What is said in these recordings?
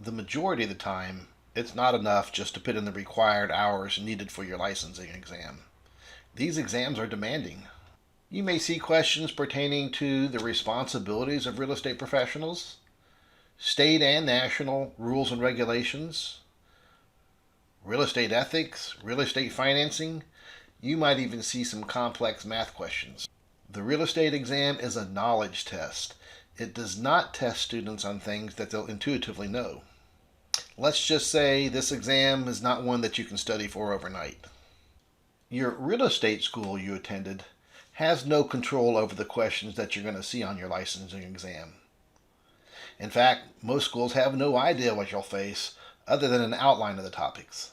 the majority of the time, it's not enough just to put in the required hours needed for your licensing exam. These exams are demanding. You may see questions pertaining to the responsibilities of real estate professionals, state and national rules and regulations, real estate ethics, real estate financing. You might even see some complex math questions. The real estate exam is a knowledge test. It does not test students on things that they'll intuitively know. Let's just say this exam is not one that you can study for overnight. Your real estate school you attended has no control over the questions that you're going to see on your licensing exam. In fact, most schools have no idea what you'll face other than an outline of the topics.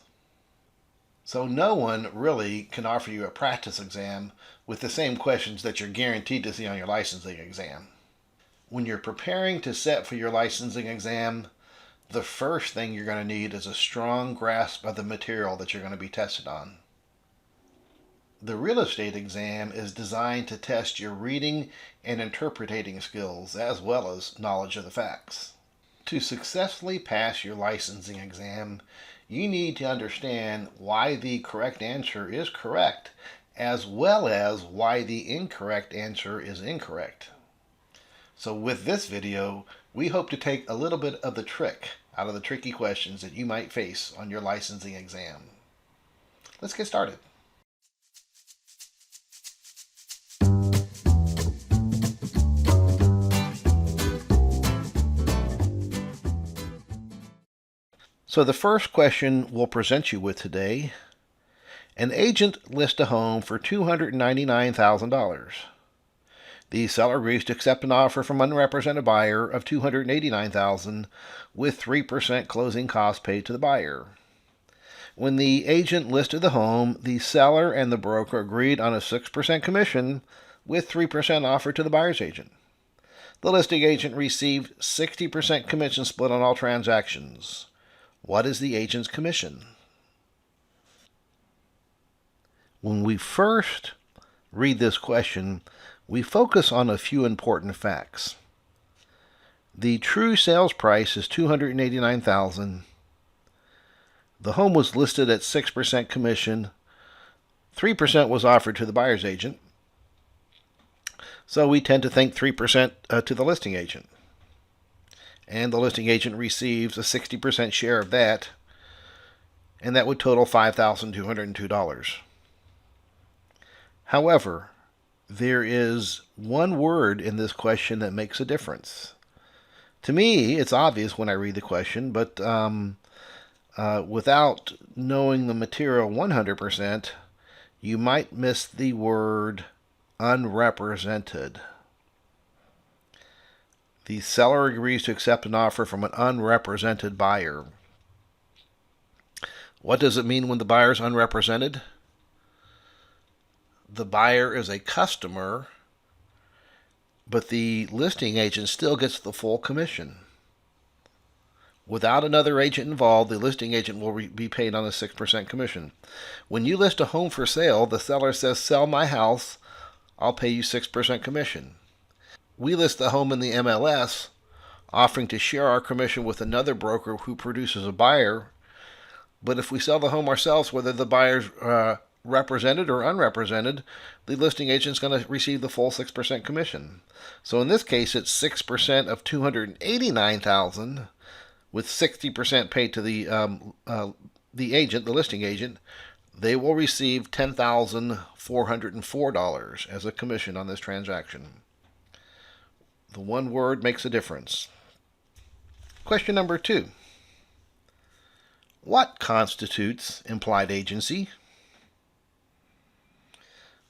So no one really can offer you a practice exam with the same questions that you're guaranteed to see on your licensing exam. When you're preparing to set for your licensing exam, the first thing you're going to need is a strong grasp of the material that you're going to be tested on. The real estate exam is designed to test your reading and interpreting skills as well as knowledge of the facts. To successfully pass your licensing exam, you need to understand why the correct answer is correct as well as why the incorrect answer is incorrect. So with this video, we hope to take a little bit of the trick out of the tricky questions that you might face on your licensing exam. Let's get started. So the first question we'll present you with today: an agent lists a home for $299,000. The seller agrees to accept an offer from an unrepresented buyer of $289,000 with 3% closing costs paid to the buyer. When the agent listed the home, the seller and the broker agreed on a 6% commission with 3% offered to the buyer's agent. The listing agent received 60% commission split on all transactions. What is the agent's commission? When we first read this question, we focus on a few important facts. The true sales price is $289,000. The home was listed at 6% commission. 3% was offered to the buyer's agent. So we tend to think 3% to the listing agent. And the listing agent receives a 60% share of that, and that would total $5,202. However, there is one word in this question that makes a difference. To me, it's obvious when I read the question, but without knowing the material 100%, you might miss the word unrepresented. The seller agrees to accept an offer from an unrepresented buyer. What does it mean when the buyer is unrepresented? The buyer is a customer, but the listing agent still gets the full commission. Without another agent involved, the listing agent will be paid on a 6% commission. When you list a home for sale, the seller says, "Sell my house, I'll pay you 6% commission." We list the home in the MLS, offering to share our commission with another broker who produces a buyer. But if we sell the home ourselves, whether the buyer's represented or unrepresented, the listing agent's going to receive the full 6% commission. So in this case, it's 6% of $289,000, with 60% paid to the agent, the listing agent. They will receive $10,404 as a commission on this transaction. The one word makes a difference. Question number 2. What constitutes implied agency?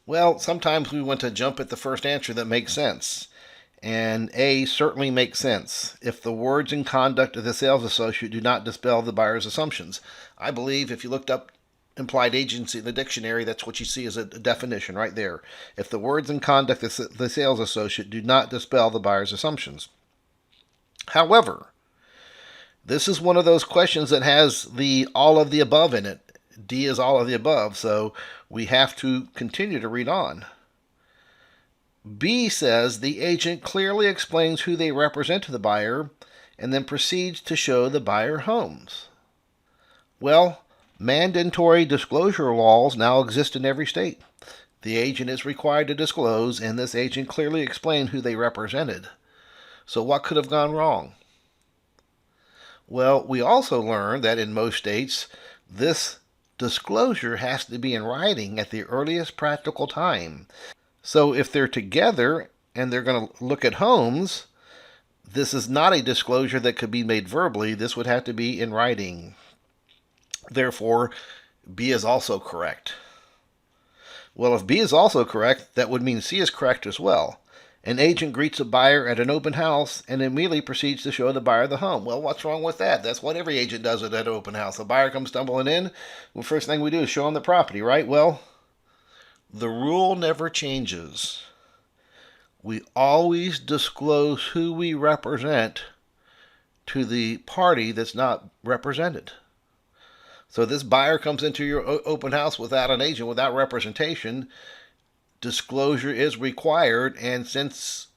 Well, sometimes we want to jump at the first answer that makes sense. And A certainly makes sense if the words and conduct of the sales associate do not dispel the buyer's assumptions. I believe if you looked up implied agency in the dictionary, that's what you see as a definition right there. If the words and conduct of the sales associate do not dispel the buyer's assumptions. However, this is one of those questions that has the all of the above in it. D is all of the above, so we have to continue to read on. B says the agent clearly explains who they represent to the buyer and then proceeds to show the buyer homes. Well, mandatory disclosure laws now exist in every state. The agent is required to disclose, and this agent clearly explained who they represented. So what could have gone wrong? Well, we also learned that in most states, this disclosure has to be in writing at the earliest practical time. So if they're together and they're going to look at homes, this is not a disclosure that could be made verbally. This would have to be in writing. Therefore, B is also correct. Well, if B is also correct, that would mean C is correct as well. An agent greets a buyer at an open house and immediately proceeds to show the buyer the home. Well, what's wrong with that? That's what every agent does at an open house. The buyer comes stumbling in. Well, first thing we do is show them the property, right? Well, the rule never changes. We always disclose who we represent to the party that's not represented. So this buyer comes into your open house without an agent, without representation. Disclosure is required, and since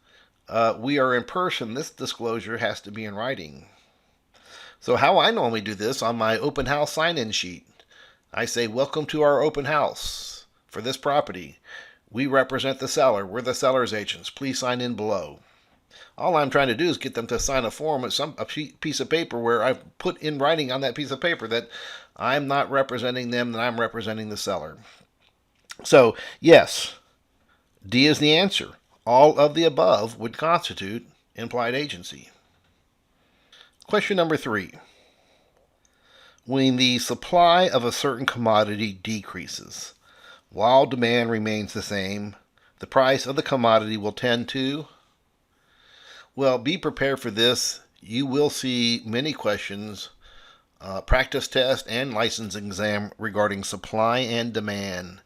we are in person, this disclosure has to be in writing. So how I normally do this on my open house sign-in sheet, I say, welcome to our open house for this property. We represent the seller. We're the seller's agents. Please sign in below. All I'm trying to do is get them to sign a form, a piece of paper where I've put in writing on that piece of paper that I'm not representing them, that I'm representing the seller. So, yes, D is the answer. All of the above would constitute implied agency. Question number 3. When the supply of a certain commodity decreases, while demand remains the same, the price of the commodity will tend to... Well, be prepared for this. You will see many questions, practice test and license exam regarding supply and demand.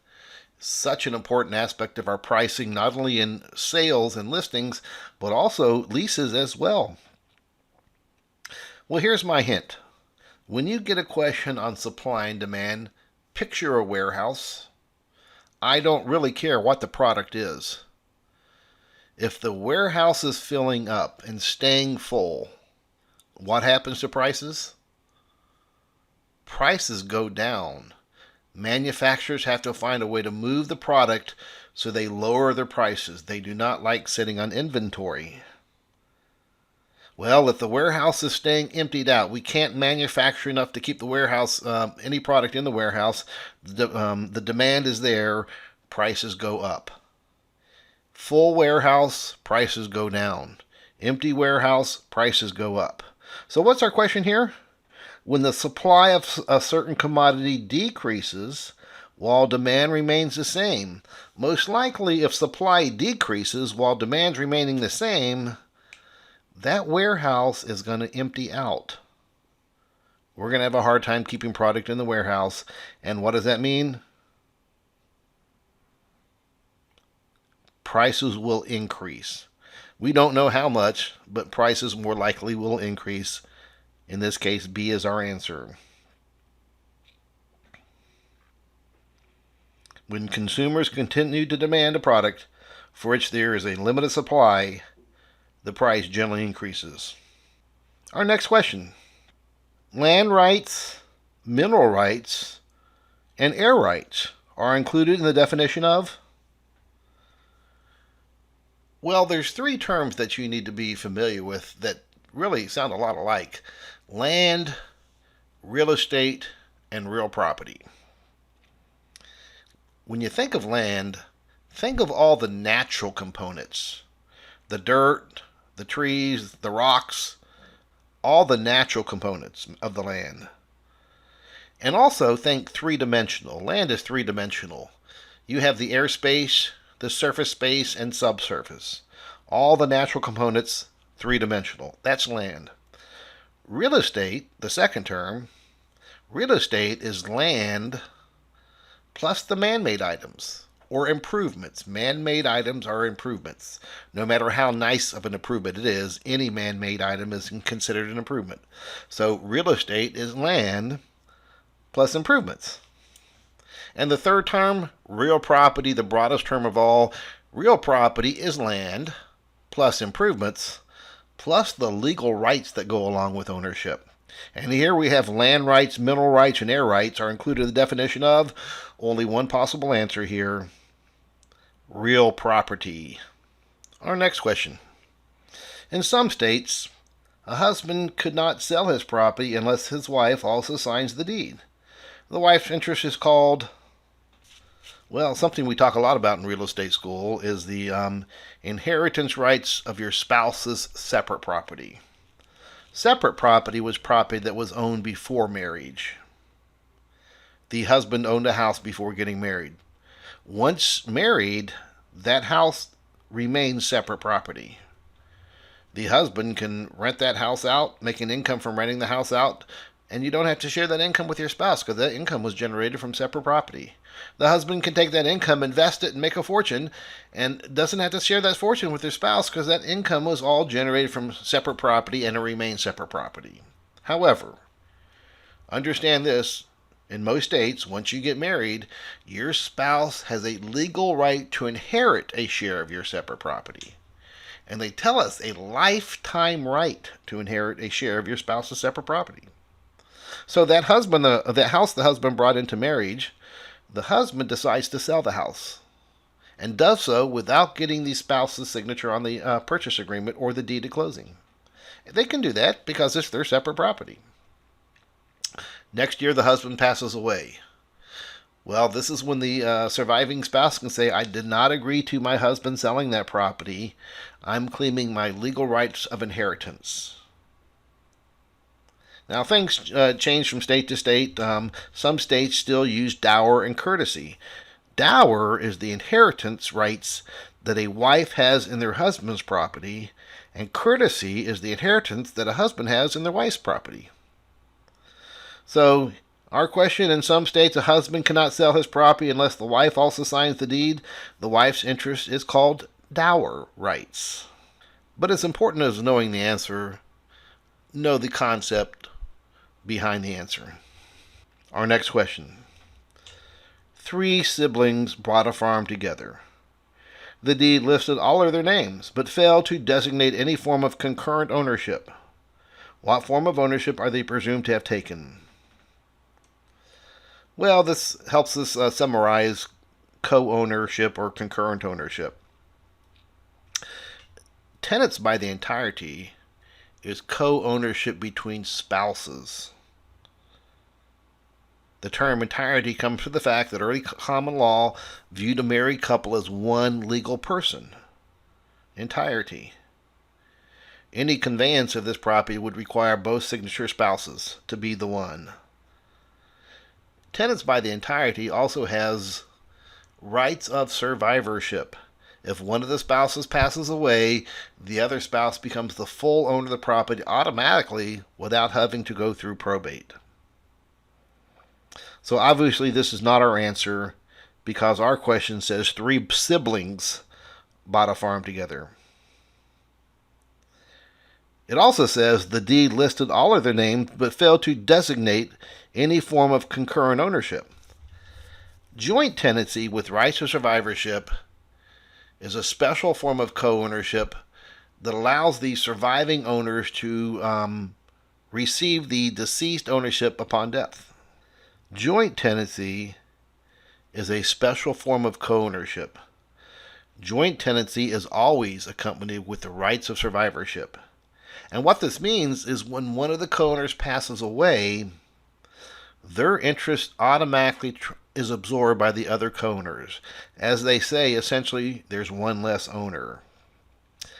Such an important aspect of our pricing, not only in sales and listings, but also leases as well. Well, here's my hint. When you get a question on supply and demand, picture a warehouse. I don't really care what the product is. If the warehouse is filling up and staying full, what happens to prices? Prices go down. Manufacturers have to find a way to move the product so they lower their prices. They do not like sitting on inventory. Well, if the warehouse is staying emptied out, we can't manufacture enough to keep the warehouse, any product in the warehouse. The demand is there, prices go up. Full warehouse, prices go down. Empty warehouse, prices go up. So what's our question here? When the supply of a certain commodity decreases while demand remains the same, most likely if supply decreases while demand's remaining the same, that warehouse is going to empty out. We're going to have a hard time keeping product in the warehouse. And what does that mean? Prices will increase. We don't know how much, but prices more likely will increase. In this case, B is our answer. When consumers continue to demand a product for which there is a limited supply, the price generally increases. Our next question. Land rights, mineral rights, and air rights are included in the definition of... Well, there's 3 terms that you need to be familiar with that really sound a lot alike. Land, real estate, and real property. When you think of land, think of all the natural components. The dirt, the trees, the rocks, all the natural components of the land. And also think 3-dimensional. Land is 3-dimensional. You have the airspace, the surface space, and subsurface. All the natural components, 3-dimensional. That's land. Real estate, the second term, real estate is land plus the man-made items or improvements. Man-made items are improvements. No matter how nice of an improvement it is, any man-made item is considered an improvement. So real estate is land plus improvements. And the third term, real property, the broadest term of all, real property is land plus improvements plus the legal rights that go along with ownership. And here we have land rights, mineral rights, and air rights are included in the definition of only one possible answer here: real property. Our next question. In some states, a husband could not sell his property unless his wife also signs the deed. The wife's interest is called, well, something we talk a lot about in real estate school is the inheritance rights of your spouse's separate property. Separate property was property that was owned before marriage. The husband owned a house before getting married. Once married, that house remains separate property. The husband can rent that house out, make an income from renting the house out, and you don't have to share that income with your spouse because that income was generated from separate property. The husband can take that income, invest it, and make a fortune, and doesn't have to share that fortune with their spouse because that income was all generated from separate property and it remains separate property. However, understand this: in most states, once you get married, your spouse has a legal right to inherit a share of your separate property. And they tell us a lifetime right to inherit a share of your spouse's separate property. So that house the husband brought into marriage, the husband decides to sell the house and does so without getting the spouse's signature on the purchase agreement or the deed of closing. They can do that because it's their separate property. Next year, the husband passes away. Well, this is when the surviving spouse can say, I did not agree to my husband selling that property. I'm claiming my legal rights of inheritance. Now, things change from state to state. Some states still use dower and courtesy. Dower is the inheritance rights that a wife has in their husband's property, and courtesy is the inheritance that a husband has in their wife's property. So, our question: in some states, a husband cannot sell his property unless the wife also signs the deed. The wife's interest is called dower rights. But as important as knowing the answer, know the concept behind the answer. Our next question. 3 siblings bought a farm together. The deed listed all of their names, but failed to designate any form of concurrent ownership. What form of ownership are they presumed to have taken? Well, this helps us summarize co-ownership or concurrent ownership. Tenants by the entirety is co-ownership between spouses. The term entirety comes from the fact that early common law viewed a married couple as one legal person. Entirety. Any conveyance of this property would require both signature spouses to be the one. Tenants by the entirety also has rights of survivorship. If one of the spouses passes away, the other spouse becomes the full owner of the property automatically without having to go through probate. So obviously this is not our answer because our question says 3 siblings bought a farm together. It also says the deed listed all of their names but failed to designate any form of concurrent ownership. Joint tenancy with rights of survivorship is a special form of co-ownership that allows the surviving owners to receive the deceased ownership upon death. Joint tenancy is a special form of co-ownership. Joint tenancy is always accompanied with the rights of survivorship. And what this means is when one of the co-owners passes away, their interest automatically is absorbed by the other co-owners. As they say, essentially, there's one less owner.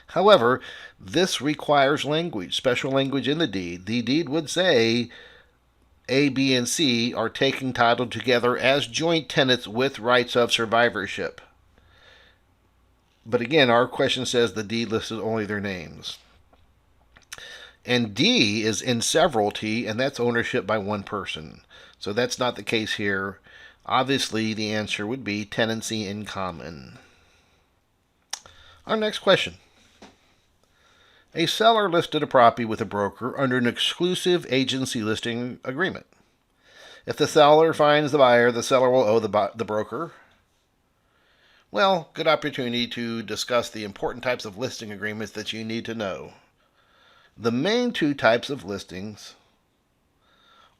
However, this requires language, special language in the deed. The deed would say A, B, and C are taking title together as joint tenants with rights of survivorship. But again, our question says the deed listed only their names. And D is inseveralty, and that's ownership by one person. So that's not the case here. Obviously, the answer would be tenancy in common. Our next question. A seller listed a property with a broker under an exclusive agency listing agreement. If the seller finds the buyer, the seller will owe the broker. Well, good opportunity to discuss the important types of listing agreements that you need to know. The main two types of listings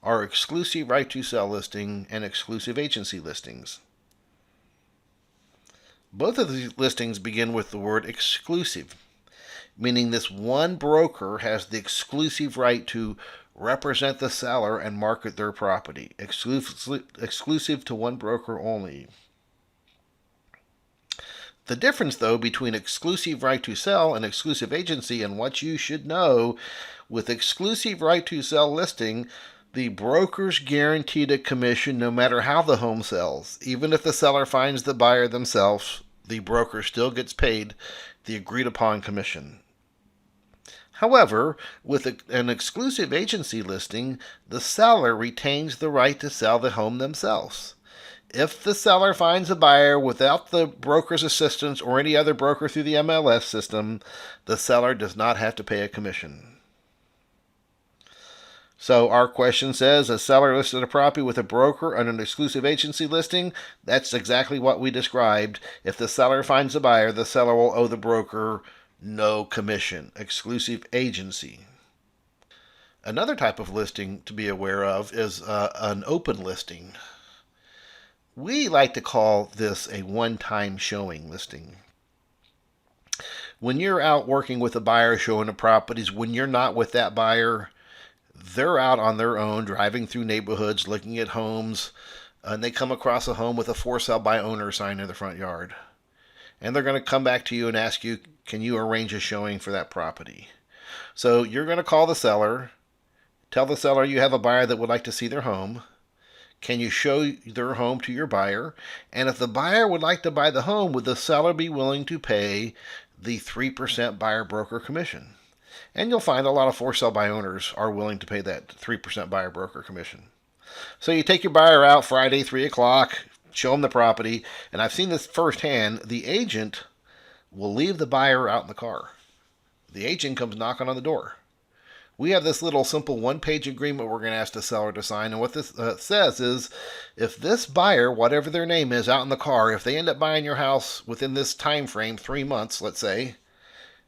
are exclusive right to sell listing and exclusive agency listings. Both of these listings begin with the word exclusive, meaning this one broker has the exclusive right to represent the seller and market their property, exclusive to one broker only. The difference, though, between exclusive right to sell and exclusive agency, and what you should know, with exclusive right to sell listing, the broker's guaranteed a commission no matter how the home sells. Even if the seller finds the buyer themselves, the broker still gets paid the agreed upon commission. However, with an exclusive agency listing, the seller retains the right to sell the home themselves. If the seller finds a buyer without the broker's assistance or any other broker through the MLS system, the seller does not have to pay a commission. So our question says, a seller listed a property with a broker on an exclusive agency listing. That's exactly what we described. If the seller finds a buyer, the seller will owe the broker no commission. Exclusive agency. Another type of listing to be aware of is an open listing. We like to call this a one-time showing listing. When you're out working with a buyer showing the properties, when you're not with that buyer, they're out on their own driving through neighborhoods looking at homes, and they come across a home with a for sale by owner sign in the front yard. And they're going to come back to you and ask you, can you arrange a showing for that property? So you're going to call the seller, tell the seller you have a buyer that would like to see their home. Can you show their home to your buyer? And if the buyer would like to buy the home, would the seller be willing to pay the 3% buyer broker commission? And you'll find a lot of for sale by owners are willing to pay that 3% buyer broker commission. So you take your buyer out Friday, 3 o'clock, show them the property, and I've seen this firsthand. The agent will leave the buyer out in the car. The agent comes knocking on the door. We have this little simple one-page agreement we're going to ask the seller to sign. And what this says is, if this buyer, whatever their name is, out in the car, if they end up buying your house within this time frame, 3 months, let's say,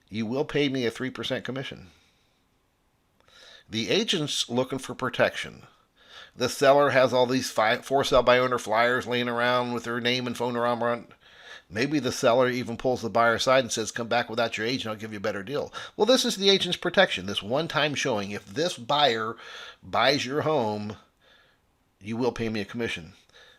you will pay me a 3% commission. The agent's looking for protection. The seller has all these for sale by owner flyers laying around with their name and phone number on it. Maybe the seller even pulls the buyer aside and says, come back without your agent, I'll give you a better deal. Well, this is the agent's protection, this one-time showing. If this buyer buys your home, you will pay me a commission.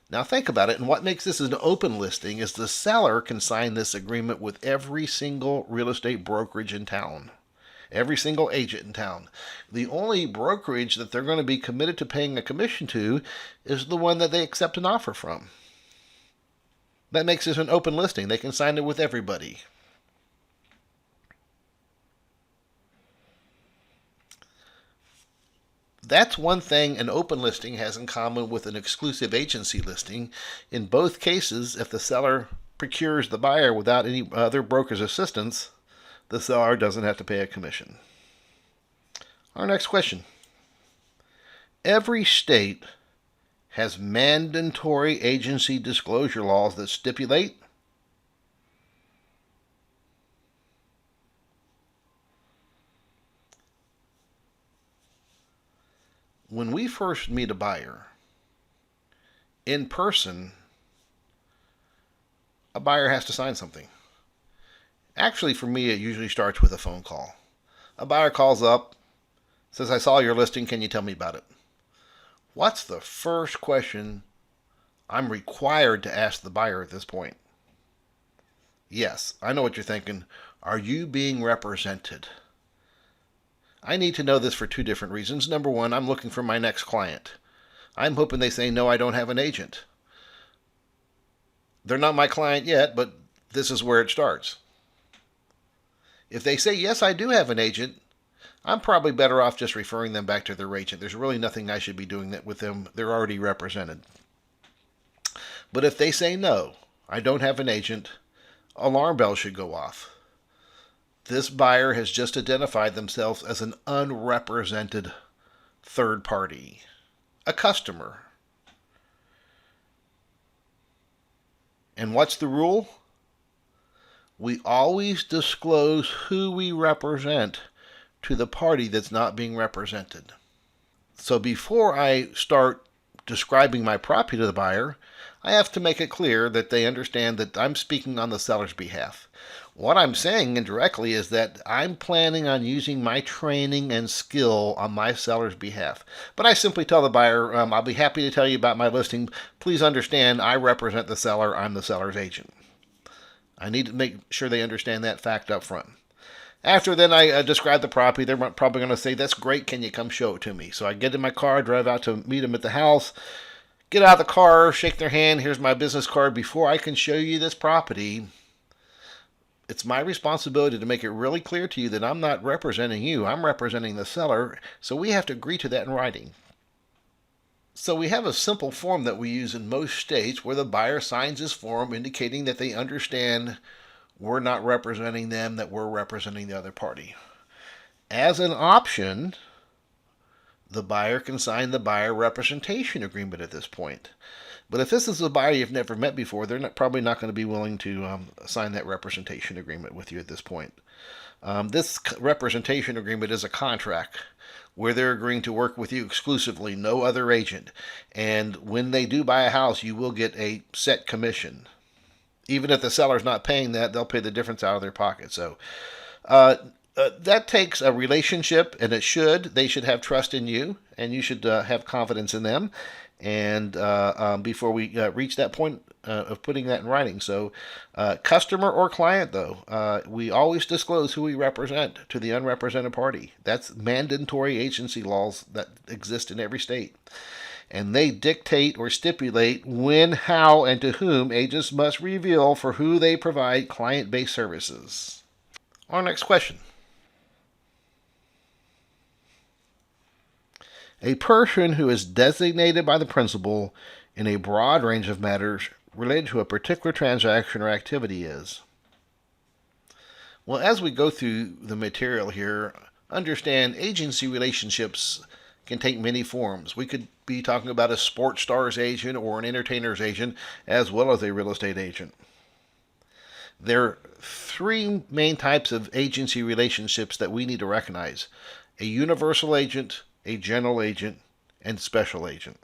Now think about it, and what makes this an open listing is the seller can sign this agreement with every single real estate brokerage in town. Every single agent in town. The only brokerage that they're going to be committed to paying a commission to is the one that they accept an offer from. That makes this an open listing. They can sign it with everybody. That's one thing an open listing has in common with an exclusive agency listing. In both cases, if the seller procures the buyer without any other broker's assistance, the seller doesn't have to pay a commission. Our next question. Every state has mandatory agency disclosure laws that stipulate when we first meet a buyer in person, a buyer has to sign something. Actually, for me, it usually starts with a phone call. A buyer calls up, says, I saw your listing, can you tell me about it? What's the first question I'm required to ask the buyer at this point? Yes, I know what you're thinking. Are you being represented? I need to know this for two different reasons. Number one, I'm looking for my next client. I'm hoping they say, no, I don't have an agent. They're not my client yet, but this is where it starts. If they say, yes, I do have an agent, I'm probably better off just referring them back to their agent. There's really nothing I should be doing that with them. They're already represented. But if they say, no, I don't have an agent, alarm bells should go off. This buyer has just identified themselves as an unrepresented third party, a customer. And what's the rule? We always disclose who we represent to the party that's not being represented. So before I start describing my property to the buyer, I have to make it clear that they understand that I'm speaking on the seller's behalf. What I'm saying indirectly is that I'm planning on using my training and skill on my seller's behalf. But I simply tell the buyer, I'll be happy to tell you about my listing. Please understand, I represent the seller. I'm the seller's agent. I need to make sure they understand that fact up front. After then, I describe the property. They're probably going to say, that's great. Can you come show it to me? So I get in my car, drive out to meet them at the house, get out of the car, shake their hand. Here's my business card. Before I can show you this property, it's my responsibility to make it really clear to you that I'm not representing you. I'm representing the seller. So we have to agree to that in writing. So we have a simple form that we use in most states where the buyer signs this form indicating that they understand we're not representing them, that we're representing the other party. As an option, the buyer can sign the buyer representation agreement at this point. But if this is a buyer you've never met before, they're probably not going to be willing to sign that representation agreement with you at this point. This representation agreement is a contract where they're agreeing to work with you exclusively, no other agent. And when they do buy a house, you will get a set commission. Even if the seller's not paying that, they'll pay the difference out of their pocket. So that takes a relationship, and it should. They should have trust in you, and you should have confidence in them. And before we reach that point of putting that in writing. So customer or client, though, we always disclose who we represent to the unrepresented party. That's mandatory agency laws that exist in every state. And they dictate or stipulate when, how, and to whom agents must reveal for who they provide client-based services. Our next question. A person who is designated by the principal in a broad range of matters related to a particular transaction or activity is. Well, as we go through the material here, understand agency relationships can take many forms. We could be talking about a sports star's agent or an entertainer's agent, as well as a real estate agent. There are three main types of agency relationships that we need to recognize: a universal agent, a general agent, and special agent.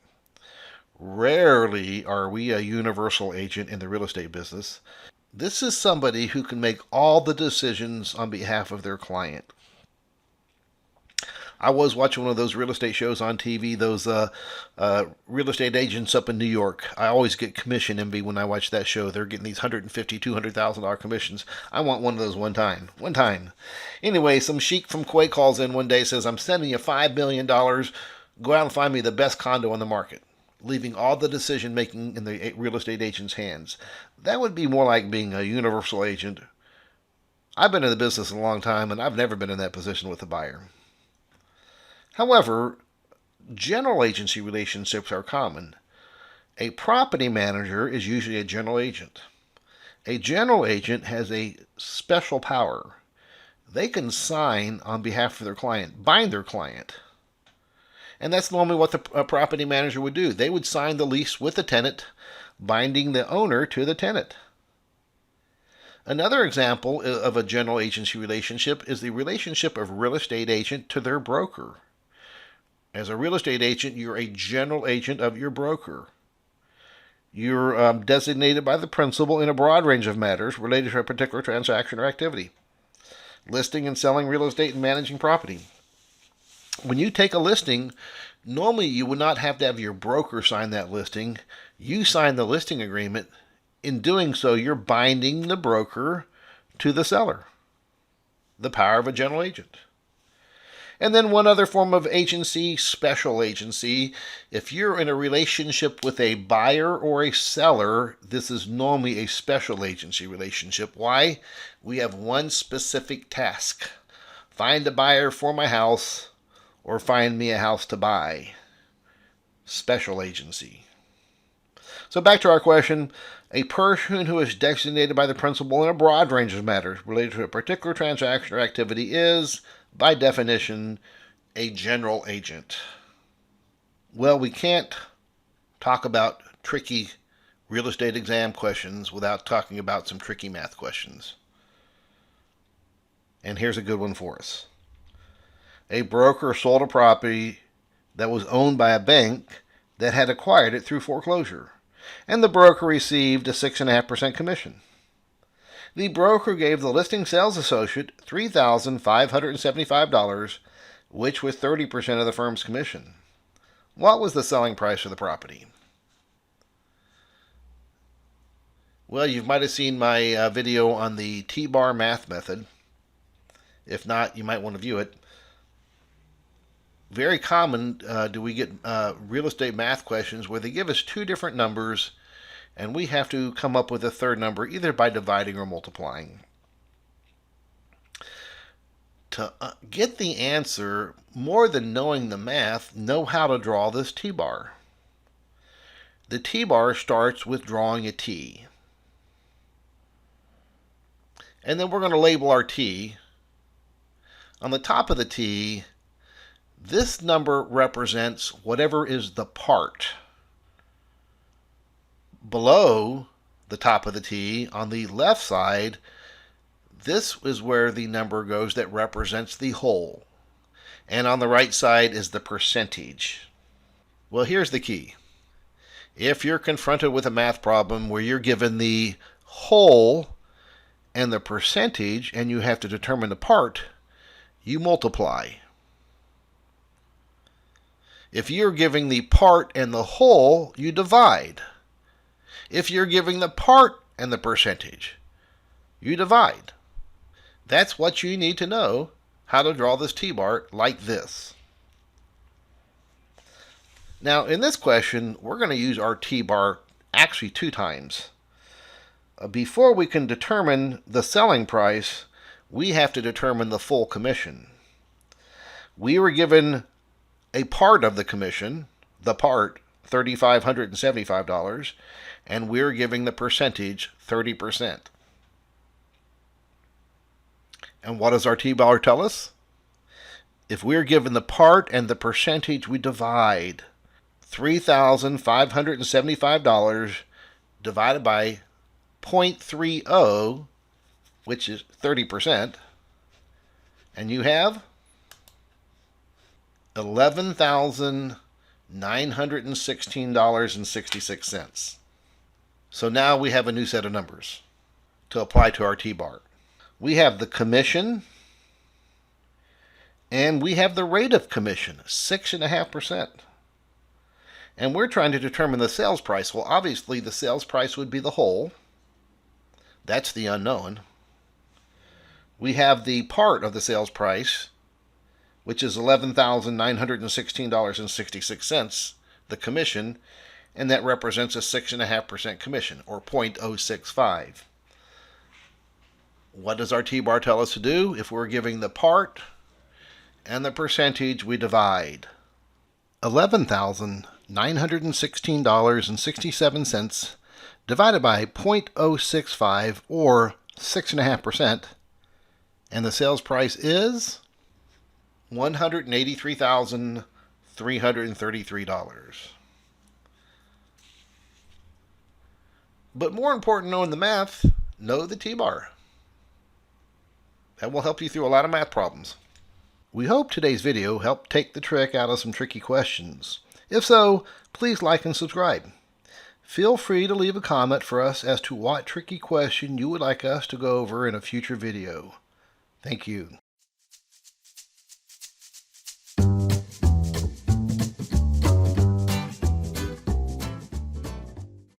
Rarely are we a universal agent in the real estate business. This is somebody who can make all the decisions on behalf of their client. I was watching one of those real estate shows on TV, those real estate agents up in New York. I always get commission envy when I watch that show. They're getting these $150,000, $200,000 commissions. I want one of those one time. Anyway, some sheik from Kuwait calls in one day, says, I'm sending you $5 million. Go out and find me the best condo on the market, leaving all the decision making in the real estate agent's hands. That would be more like being a universal agent. I've been in the business a long time, and I've never been in that position with a buyer. However, general agency relationships are common. A property manager is usually a general agent. A general agent has a special power. They can sign on behalf of their client, bind their client. And that's normally what the property manager would do. They would sign the lease with the tenant, binding the owner to the tenant. Another example of a general agency relationship is the relationship of real estate agent to their broker. As a real estate agent, you're a general agent of your broker. You're designated by the principal in a broad range of matters related to a particular transaction or activity. Listing and selling real estate and managing property. When you take a listing, normally you would not have to have your broker sign that listing. You sign the listing agreement. In doing so, you're binding the broker to the seller. The power of a general agent. And then one other form of agency, special agency. If you're in a relationship with a buyer or a seller, this is normally a special agency relationship. Why? We have one specific task. Find a buyer for my house or find me a house to buy. Special agency. So back to our question. A person who is designated by the principal in a broad range of matters related to a particular transaction or activity is, by definition, a general agent. Well, we can't talk about tricky real estate exam questions without talking about some tricky math questions. And here's a good one for us. A broker sold a property that was owned by a bank that had acquired it through foreclosure, and the broker received a 6.5% commission. The broker gave the listing sales associate $3,575, which was 30% of the firm's commission. What was the selling price of the property? Well, you might have seen my video on the TBar Math method. If not, you might want to view it. Very common do we get real estate math questions where they give us two different numbers and we have to come up with a third number either by dividing or multiplying. To get the answer, more than knowing the math, know how to draw this T-bar. The T-bar starts with drawing a T. And then we're going to label our T. On the top of the T, this number represents whatever is the part. Below the top of the T, on the left side, this is where the number goes that represents the whole. And on the right side is the percentage. Well, here's the key. If you're confronted with a math problem where you're given the whole and the percentage and you have to determine the part, you multiply. If you're giving the part and the whole, you divide. If you're giving the part and the percentage, you divide. That's what you need to know how to draw this T-bar like this. Now, in this question, we're going to use our T-bar actually 2 times. Before we can determine the selling price, we have to determine the full commission. We were given a part of the commission, the part, $3,575, and we're giving the percentage 30%. And what does our T-bar tell us? If we're given the part and the percentage, we divide. $3,575 divided by 0.30, which is 30%, and you have $11,916.66. So now we have a new set of numbers to apply to our T-bar. We have the commission, and we have the rate of commission, 6.5%. And we're trying to determine the sales price. Well, obviously, the sales price would be the whole. That's the unknown. We have the part of the sales price, which is $11,916.66, the commission, and that represents a 6.5% commission, or 0.065. What does our T-bar tell us to do? If we're giving the part and the percentage, we divide. $11,916.67 divided by 0.065, or 6.5%, and the sales price is $183,333. But more important than knowing the math, know the T-bar. That will help you through a lot of math problems. We hope today's video helped take the trick out of some tricky questions. If so, please like and subscribe. Feel free to leave a comment for us as to what tricky question you would like us to go over in a future video. Thank you.